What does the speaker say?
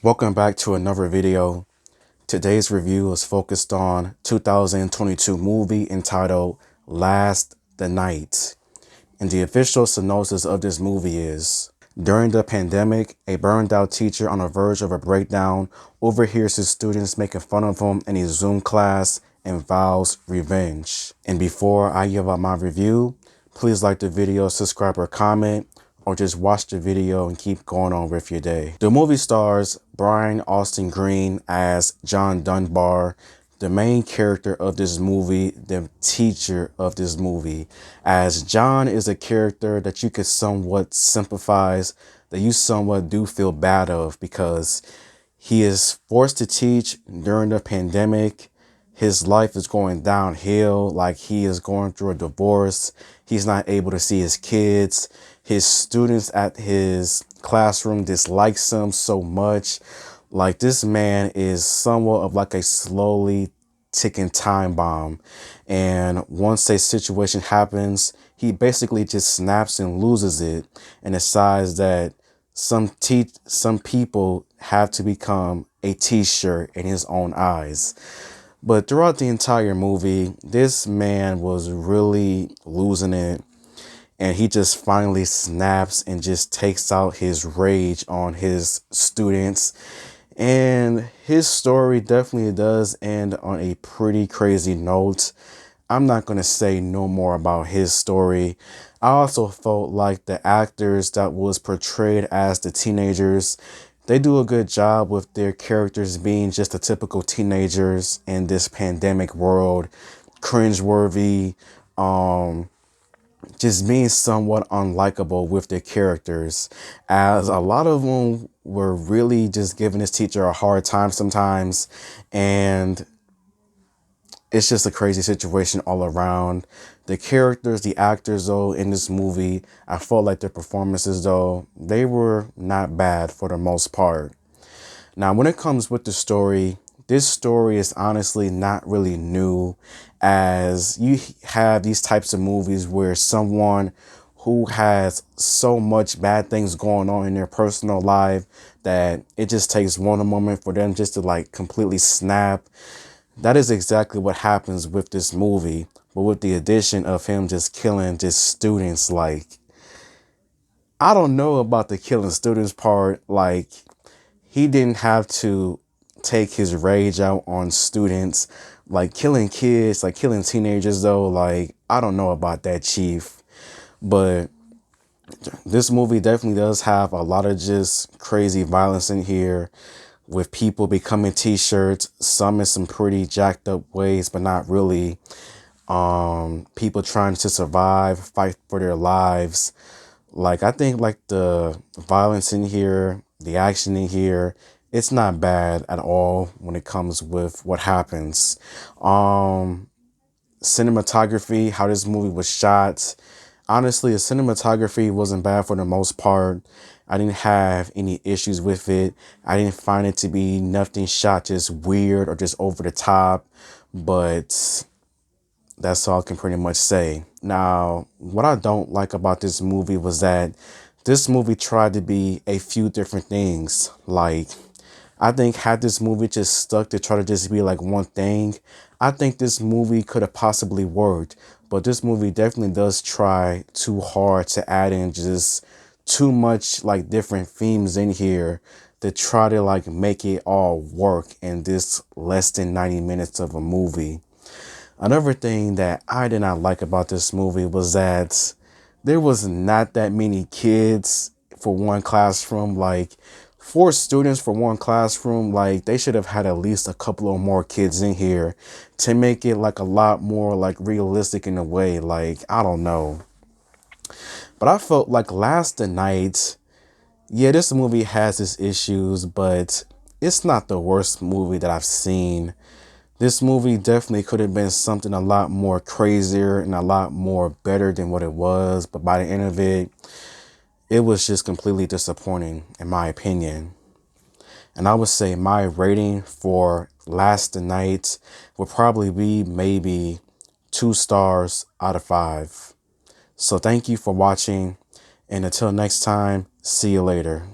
Welcome back to another video. Today's review is focused on 2022 movie entitled Last the Night. And the official synopsis of this movie is: during the pandemic, a burned out teacher on the verge of a breakdown overhears his students making fun of him in a Zoom class and vows revenge. And before I give out my review, please like the video, subscribe or comment, or just watch the video and keep going on with your day. The movie stars Brian Austin Green as John Dunbar, the main character of this movie, the teacher of this movie, as John is a character that you could somewhat sympathize, that you somewhat do feel bad of, because he is forced to teach during the pandemic. His life is going downhill, like he is going through a divorce. He's not able to see his kids. His students at his classroom dislikes him so much. Like, this man is somewhat of like a slowly ticking time bomb. And once a situation happens, he basically just snaps and loses it and decides that some people have to become a t-shirt in his own eyes. But throughout the entire movie, this man was really losing it. And he just finally snaps and just takes out his rage on his students. And his story definitely does end on a pretty crazy note. I'm not going to say no more about his story. I also felt like the actors that was portrayed as the teenagers, they do a good job with their characters being just the typical teenagers in this pandemic world. Cringeworthy, just being somewhat unlikable with their characters, as a lot of them were really just giving this teacher a hard time sometimes. And it's just a crazy situation all around. The characters, the actors, though, in this movie, I felt like their performances, though, they were not bad for the most part. Now, when it comes with the story, this story is honestly not really new, as you have these types of movies where someone who has so much bad things going on in their personal life that it just takes one moment for them just to like completely snap. That is exactly what happens with this movie, but with the addition of him just killing just students. Like, I don't know about the killing students part. Like, he didn't have to take his rage out on students. Like, killing kids, like killing teenagers, though, like, I don't know about that, Chief. But this movie definitely does have a lot of just crazy violence in here, with people becoming t-shirts, some in some pretty jacked up ways, but not really. People trying to survive, fight for their lives. Like, I think like the violence in here, the action in here, it's not bad at all when it comes with what happens. Cinematography, how this movie was shot. Honestly, the cinematography wasn't bad for the most part. I didn't have any issues with it. I didn't find it to be nothing shot just weird or just over the top. But that's all I can pretty much say. Now, what I don't like about this movie was that this movie tried to be a few different things. Like, I think had this movie just stuck to try to just be like one thing, I think this movie could have possibly worked. But this movie definitely does try too hard to add in just too much like different themes in here to try to like make it all work in this less than 90 minutes of a movie. Another thing that I did not like about this movie was that there was not that many kids for one classroom. Like, 4 students for one classroom, like they should have had at least a couple of more kids in here to make it like a lot more like realistic in a way. Like, I don't know. But I felt like Last the Night, yeah, this movie has its issues, but it's not the worst movie that I've seen. This movie definitely could have been something a lot more crazier and a lot more better than what it was. But by the end of it, it was just completely disappointing, in my opinion. And I would say my rating for Last Night would probably be maybe 2 stars out of 5. So thank you for watching. And until next time, see you later.